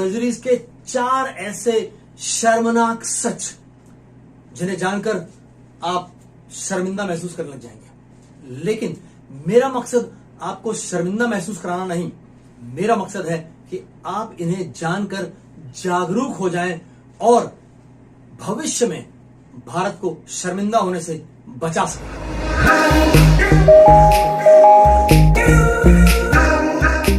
Surgeries के 4 ऐसे शर्मनाक सच जिन्हें जानकर आप शर्मिंदा महसूस करने लग जाएंगे। लेकिन मेरा मकसद आपको शर्मिंदा महसूस कराना नहीं, मेरा मकसद है कि आप इन्हें जानकर जागरूक हो जाएं और भविष्य में भारत को शर्मिंदा होने से बचा सकें।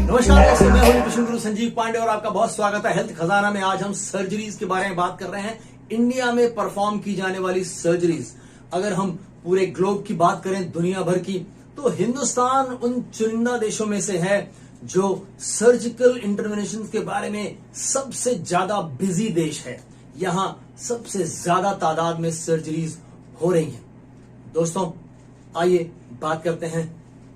नमस्कार दोस्तों, मैं हूं कृष्ण गुरु संजीव पांडे और आपका बहुत स्वागत है हेल्थ खजाना में। आज हम सर्जरीज के बारे में बात कर रहे हैं, इंडिया में परफॉर्म की जाने वाली सर्जरीज। अगर हम पूरे ग्लोब की बात करें, दुनिया भर की, तो हिंदुस्तान उन चुनिंदा देशों में से है जो सर्जिकल इंटरवेंशन के बारे में सबसे ज्यादा बिजी देश है। यहां सबसे ज्यादा तादाद में सर्जरीज हो रही हैं। दोस्तों, आइए बात करते हैं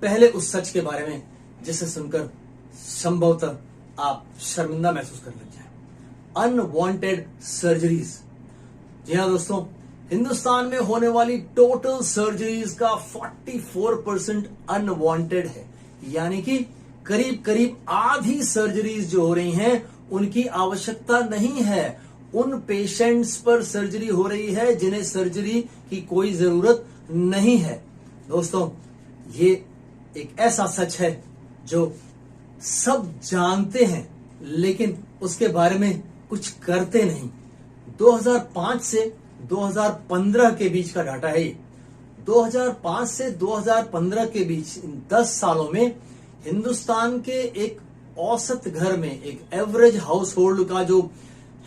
पहले उस सच के बारे में जिसे सुनकर संभवतः आप शर्मिंदा महसूस करने लग जाएं। Unwanted surgeries. जी हाँ दोस्तों, हिंदुस्तान में होने वाली टोटल सर्जरीज का 44% अनवांटेड है, यानी कि करीब करीब आधी सर्जरीज जो हो रही हैं उनकी आवश्यकता नहीं है। उन पेशेंट्स पर सर्जरी हो रही है जिन्हें सर्जरी की कोई जरूरत नहीं है। दोस्तों, ये एक ऐसा सच है जो सब जानते हैं लेकिन उसके बारे में कुछ करते नहीं। 2005 से 2015 के बीच का डाटा है। 2005 से 2015 के बीच इन 10 सालों में हिंदुस्तान के एक औसत घर में, एक एवरेज हाउस होल्ड का जो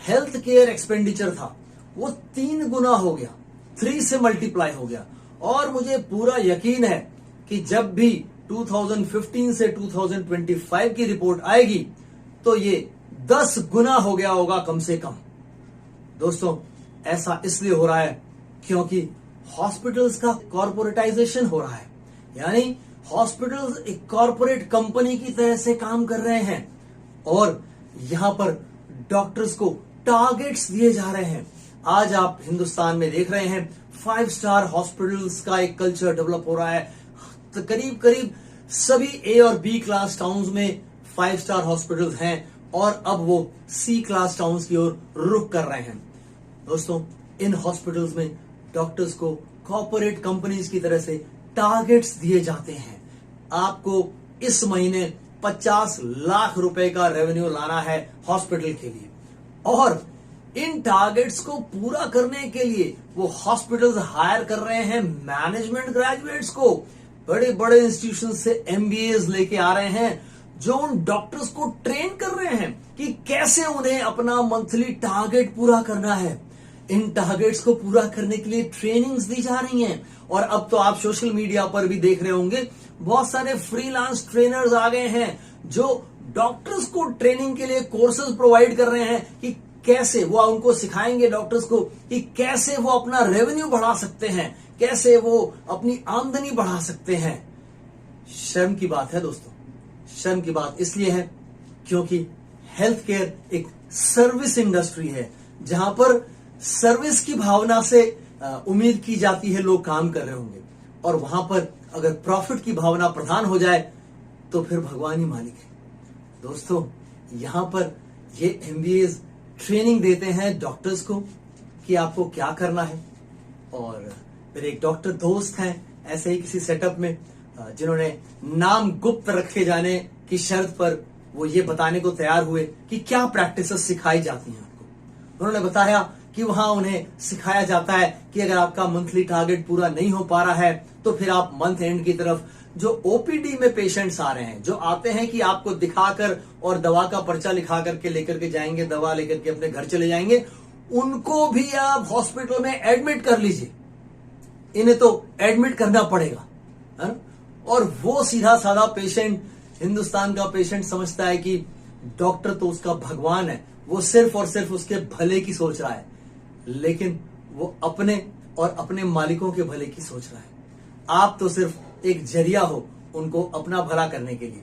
हेल्थ केयर एक्सपेंडिचर था वो 3 गुना हो गया, 3 से मल्टीप्लाई हो गया। और मुझे पूरा यकीन है कि जब भी 2015 से 2025 की रिपोर्ट आएगी तो ये 10 गुना हो गया होगा कम से कम। दोस्तों, ऐसा इसलिए हो रहा है क्योंकि हॉस्पिटल्स का कॉर्पोरेटाइजेशन हो रहा है, यानी हॉस्पिटल्स एक कॉर्पोरेट कंपनी की तरह से काम कर रहे हैं और यहां पर डॉक्टर्स को टारगेट्स दिए जा रहे हैं। आज आप हिंदुस्तान में देख रहे हैं 5 स्टार हॉस्पिटल्स का एक कल्चर डेवलप हो रहा है। तो करीब करीब सभी ए और बी क्लास टाउन्स में 5 स्टार हॉस्पिटल्स हैं और अब वो सी क्लास टाउन्स की ओर रुख कर रहे हैं। दोस्तों, इन हॉस्पिटल्स में डॉक्टर्स को कॉर्पोरेट कंपनीज की तरह से टारगेट्स दिए जाते हैं। आपको इस महीने 50 लाख रुपए का रेवेन्यू लाना है हॉस्पिटल के लिए, और इन टारगेट्स को पूरा करने के लिए वो हॉस्पिटल्स हायर कर रहे हैं मैनेजमेंट ग्रेजुएट्स को। बड़े बड़े इंस्टीट्यूशन से एमबीएस लेके आ रहे हैं जो उन डॉक्टर्स को ट्रेन कर रहे हैं कि कैसे उन्हें अपना मंथली टारगेट पूरा करना है। इन टारगेट्स को पूरा करने के लिए ट्रेनिंग्स दी जा रही हैं। और अब तो आप सोशल मीडिया पर भी देख रहे होंगे, बहुत सारे फ्रीलांस ट्रेनर्स आ गए हैं जो डॉक्टर्स को ट्रेनिंग के लिए कोर्सेज प्रोवाइड कर रहे हैं कि कैसे वो उनको सिखाएंगे डॉक्टर्स को कि कैसे वो अपना रेवेन्यू बढ़ा सकते हैं, कैसे वो अपनी आमदनी बढ़ा सकते हैं। शर्म की बात है दोस्तों, शर्म की बात इसलिए है क्योंकि हेल्थ केयर एक सर्विस इंडस्ट्री है जहां पर सर्विस की भावना से उम्मीद की जाती है लोग काम कर रहे होंगे, और वहां पर अगर प्रॉफिट की भावना प्रधान हो जाए तो फिर भगवान ही मालिक है। दोस्तों, यहां पर ये एमबीएस ट्रेनिंग देते हैं डॉक्टर्स को कि आपको क्या करना है। और मेरे एक डॉक्टर दोस्त हैं ऐसे ही किसी सेटअप में जिन्होंने नाम गुप्त रखे जाने की शर्त पर वो ये बताने को तैयार हुए कि क्या प्रैक्टिसेस सिखाई जाती हैं आपको। उन्होंने बताया कि वहां उन्हें सिखाया जाता है कि अगर आपका मंथली टारगेट पूरा नहीं हो पा रहा है तो फिर आप मंथ एंड की तरफ जो ओपीडी में पेशेंट्स आ रहे हैं, जो आते हैं कि आपको दिखाकर और दवा का पर्चा लिखा करके लेकर के जाएंगे, दवा लेकर के अपने घर चले जाएंगे, उनको भी आप हॉस्पिटल में एडमिट कर लीजिए। इन्हें तो एडमिट करना पड़ेगा, है? और वो सीधा साधा पेशेंट, हिंदुस्तान का पेशेंट समझता है कि डॉक्टर तो उसका भगवान है, वो सिर्फ और सिर्फ उसके भले की सोच रहा है, लेकिन वो अपने और अपने मालिकों के भले की सोच रहा है। आप तो सिर्फ एक जरिया हो उनको अपना भला करने के लिए।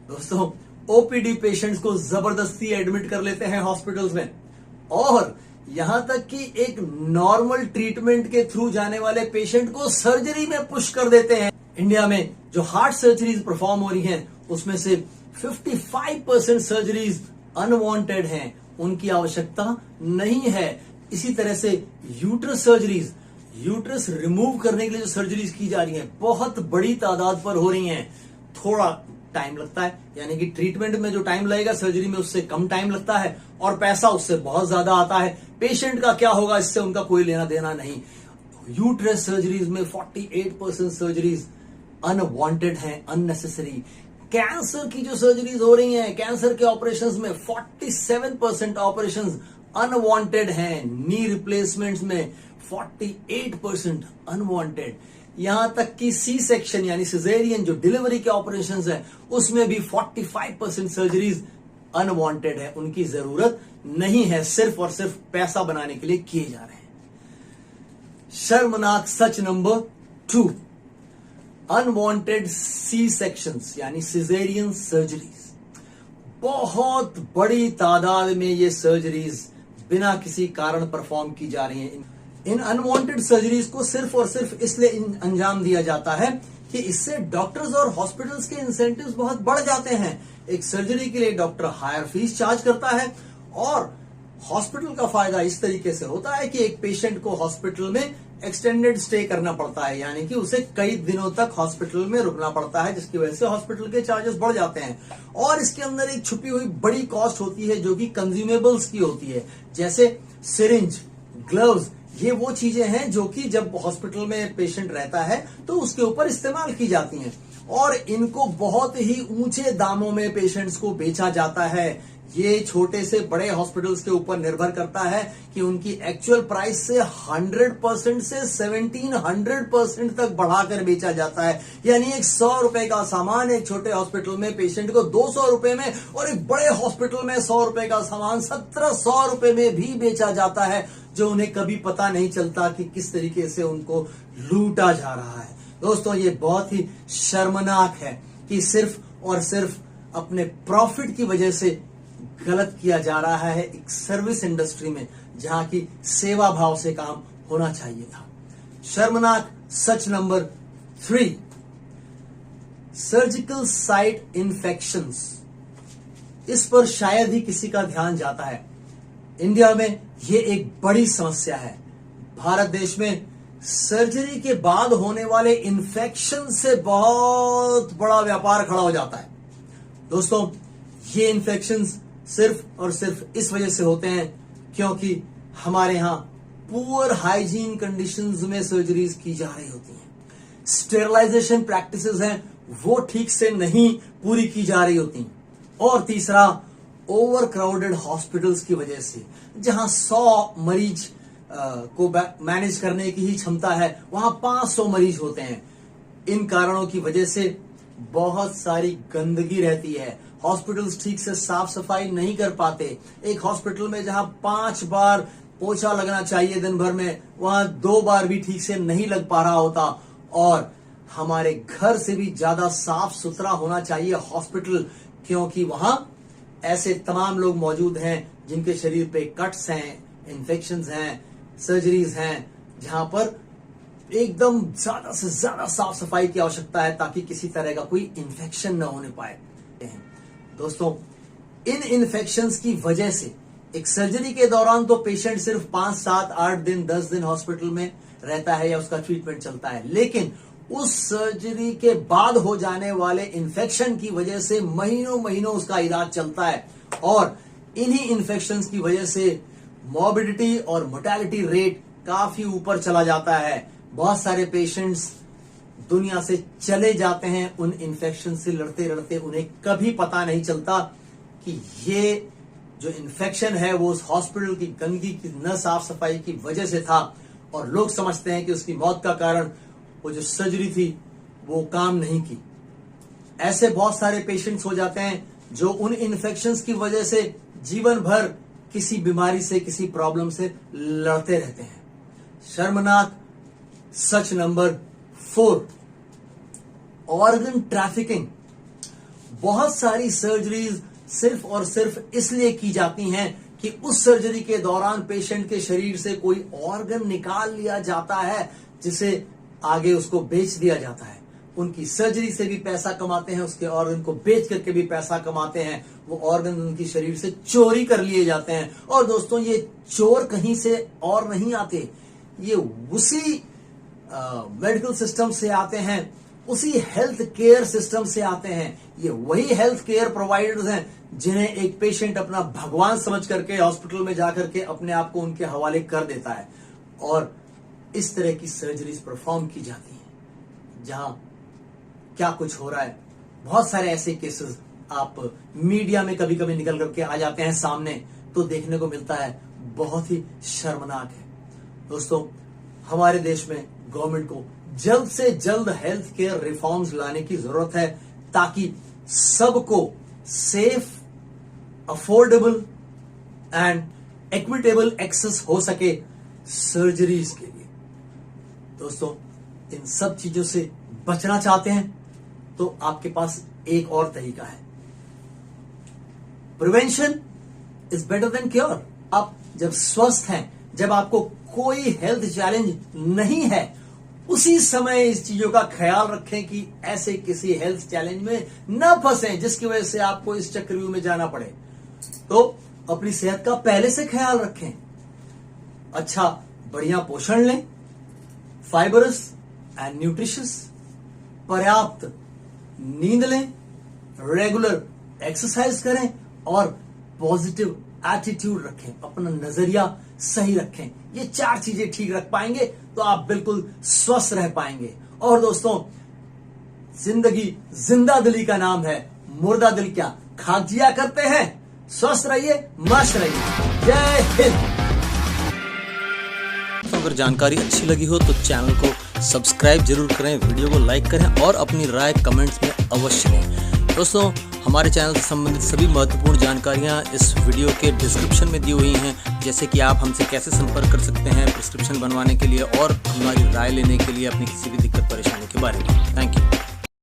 दोस्तों, ओपीडी पेशेंट्स को जबरदस्ती एडमिट कर लेते हैं हॉस्पिटल्स में, और यहां तक कि एक नॉर्मल ट्रीटमेंट के थ्रू जाने वाले पेशेंट को सर्जरी में पुश कर देते हैं। इंडिया में जो हार्ट सर्जरीज परफॉर्म हो रही हैं उसमें से 55% सर्जरीज अनवांटेड हैं, उनकी आवश्यकता नहीं है। इसी तरह से यूट्रस सर्जरीज, यूट्रस रिमूव करने के लिए जो सर्जरीज की जा रही हैं बहुत बड़ी तादाद पर हो रही हैं। थोड़ा टाइम लगता है, यानी कि ट्रीटमेंट में जो टाइम लगेगा सर्जरी में उससे कम टाइम लगता है और पैसा उससे बहुत ज्यादा आता है। पेशेंट का क्या होगा इससे उनका कोई लेना देना नहीं। यूट्रस सर्जरीज में 48% सर्जरीज अनवांटेड हैं, अननेसेसरी। कैंसर की जो सर्जरीज हो रही हैं, कैंसर के ऑपरेशंस में 47% ऑपरेशंस अनवांटेड हैं। नी रिप्लेसमेंट्स में 48% अनवांटेड। यहां तक कि सी सेक्शन यानी सिजेरियन जो डिलीवरी के ऑपरेशंस है उसमें भी 45% सर्जरीज अनवांटेड है, उनकी जरूरत नहीं है, सिर्फ और सिर्फ पैसा बनाने के लिए किए जा रहे हैं। शर्मनाक सच नंबर 2, अनवांटेड सी सेक्शंस यानी सिजेरियन सर्जरीज। बहुत बड़ी तादाद में ये सर्जरीज बिना किसी कारण परफॉर्म की जा रही हैं। इन अनवांटेड सर्जरीज को सिर्फ और सिर्फ इसलिए अंजाम दिया जाता है कि इससे डॉक्टर्स और हॉस्पिटल्स के इंसेंटिव्स बहुत बढ़ जाते हैं। एक सर्जरी के लिए डॉक्टर हायर फीस चार्ज करता है और हॉस्पिटल का फायदा इस तरीके से होता है कि एक पेशेंट को हॉस्पिटल में एक्सटेंडेड स्टे करना पड़ता है, यानी कि उसे कई दिनों तक हॉस्पिटल में रुकना पड़ता है, जिसकी वजह से हॉस्पिटल के चार्जेस बढ़ जाते हैं। और इसके अंदर एक छुपी हुई बड़ी कॉस्ट होती है जो कि कंज्यूमेबल्स की होती है, जैसे सिरिंज, ग्लव्स। ये वो चीजें हैं जो कि जब हॉस्पिटल में पेशेंट रहता है तो उसके ऊपर इस्तेमाल की जाती हैं और इनको बहुत ही ऊंचे दामों में पेशेंट्स को बेचा जाता है। ये छोटे से बड़े हॉस्पिटल्स के ऊपर निर्भर करता है कि उनकी एक्चुअल प्राइस से 100% से 1700% तक बढ़ाकर बेचा जाता है। यानी एक 100 रुपए का सामान एक छोटे हॉस्पिटल में पेशेंट को 200 रुपए में और एक बड़े हॉस्पिटल में 100 रुपए का सामान 1700 रुपए में भी बेचा जाता है, जो उन्हें कभी पता नहीं चलता कि किस तरीके से उनको लूटा जा रहा है। दोस्तों, ये बहुत ही शर्मनाक है कि सिर्फ और सिर्फ अपने प्रॉफिट की वजह से गलत किया जा रहा है एक सर्विस इंडस्ट्री में, जहां की सेवा भाव से काम होना चाहिए था। शर्मनाक सच नंबर 3, सर्जिकल साइट इन्फेक्शंस। इस पर शायद ही किसी का ध्यान जाता है। इंडिया में ये एक बड़ी समस्या है। भारत देश में सर्जरी के बाद होने वाले इन्फेक्शन से बहुत बड़ा व्यापार खड़ा हो जाता है। दोस्तों, ये इन्फेक्शंस सिर्फ और सिर्फ इस वजह से होते हैं क्योंकि हमारे यहां पुअर हाइजीन कंडीशंस में सर्जरीज की जा रही होती हैं। स्टेरिलाइजेशन प्रैक्टिसेस हैं वो ठीक से नहीं पूरी की जा रही होती। और तीसरा, ओवर क्राउडेड हॉस्पिटल्स की वजह से, जहां 100 मरीज को मैनेज करने की ही क्षमता है वहां 500 मरीज होते हैं। इन कारणों की वजह से बहुत सारी गंदगी रहती है। हॉस्पिटल्स ठीक से साफ सफाई नहीं कर पाते। एक हॉस्पिटल में जहां 5 बार पोछा लगना चाहिए दिन भर में, वहां 2 बार भी ठीक से नहीं लग पा रहा होता। और हमारे घर से भी ज्यादा साफ सुथरा होना चाहिए हॉस्पिटल, क्योंकि वहां ऐसे तमाम लोग मौजूद हैं जिनके शरीर पे कट्स हैं, इन्फेक्शंस हैं, सर्जरीज हैं, जहां पर एकदम ज्यादा से ज्यादा साफ सफाई की आवश्यकता है ताकि किसी तरह का कोई इन्फेक्शन न होने पाए। दोस्तों, इन इन्फेक्शंस की वजह से एक सर्जरी के दौरान तो पेशेंट सिर्फ 5, 7, 8 दिन, 10 दिन हॉस्पिटल में रहता है या उसका ट्रीटमेंट चलता है, लेकिन उस सर्जरी के बाद हो जाने वाले इन्फेक्शन की वजह से महीनों महीनों उसका इलाज चलता है। और इन्हीं इन्फेक्शंस की वजह से मॉर्बिडिटी और मोर्टेलिटी रेट काफी ऊपर चला जाता है। बहुत सारे पेशेंट्स दुनिया से चले जाते हैं उन इन्फेक्शन से लड़ते लड़ते। उन्हें कभी पता नहीं चलता कि ये जो इन्फेक्शन है वो उस हॉस्पिटल की गंदगी की न साफ सफाई की वजह से था, और लोग समझते हैं कि उसकी मौत का कारण वो जो सर्जरी थी वो काम नहीं की। ऐसे बहुत सारे पेशेंट्स हो जाते हैं जो उन इन्फेक्शंस की वजह से जीवन भर किसी बीमारी से, किसी प्रॉब्लम से लड़ते रहते हैं। शर्मनाक सच नंबर 4, ऑर्गन ट्रैफिकिंग। बहुत सारी सर्जरीज सिर्फ और सिर्फ इसलिए की जाती हैं कि उस सर्जरी के दौरान पेशेंट के शरीर से कोई ऑर्गन निकाल लिया जाता है जिसे आगे उसको बेच दिया जाता है। उनकी सर्जरी से भी पैसा कमाते हैं, उसके ऑर्गन को बेच करके भी पैसा कमाते हैं। वो ऑर्गन उनकी शरीर से चोरी कर लिए जाते हैं। और दोस्तों, ये चोर कहीं से और नहीं आते, ये उसी मेडिकल सिस्टम से आते हैं, उसी हेल्थ केयर सिस्टम से आते हैं। ये वही हेल्थ केयर प्रोवाइडर्स हैं जिन्हें एक पेशेंट अपना भगवान समझ करके हॉस्पिटल में जाकर के अपने आप को उनके हवाले कर देता है। और इस तरह की सर्जरीज परफॉर्म की जाती हैं। जहां क्या कुछ हो रहा है, बहुत सारे ऐसे केसेस आप मीडिया में कभी कभी निकल करके आ जाते हैं सामने, तो देखने को मिलता है, बहुत ही शर्मनाक है। दोस्तों, हमारे देश में गवर्नमेंट को जल्द से जल्द हेल्थ केयर रिफॉर्म्स लाने की जरूरत है, ताकि सबको safe, affordable and equitable access हो सके सर्जरीज के लिए। दोस्तों, इन सब चीजों से बचना चाहते हैं तो आपके पास एक और तरीका है। Prevention is better than cure. आप जब स्वस्थ हैं, जब आपको कोई हेल्थ चैलेंज नहीं है, उसी समय इस चीजों का ख्याल रखें कि ऐसे किसी हेल्थ चैलेंज में न फंसें जिसकी वजह से आपको इस चक्रव्यूह में जाना पड़े। तो अपनी सेहत का पहले से ख्याल रखें, अच्छा बढ़िया पोषण लें, फाइबरस एंड न्यूट्रिशियस, पर्याप्त नींद लें, रेगुलर एक्सरसाइज करें और पॉजिटिव एटीट्यूड रखें, अपना नजरिया सही रखें। ये 4 चीजें ठीक रख पाएंगे तो आप बिल्कुल स्वस्थ रह पाएंगे। और दोस्तों, जिंदगी जिंदा दिली का नाम है, मुर्दा दिल क्या खाक जिया करते हैं। स्वस्थ रहिए, मस्त रहिए। जय हिंद। अगर जानकारी अच्छी लगी हो तो चैनल को सब्सक्राइब जरूर करें, वीडियो को लाइक करें और अपनी राय कमेंट्स में अवश्य दें। दोस्तों, हमारे चैनल से संबंधित सभी महत्वपूर्ण जानकारियां इस वीडियो के डिस्क्रिप्शन में दी हुई हैं, जैसे कि आप हमसे कैसे संपर्क कर सकते हैं प्रिस्क्रिप्शन बनवाने के लिए और हमारी राय लेने के लिए अपनी किसी भी दिक्कत परेशानी के बारे में। Thank you.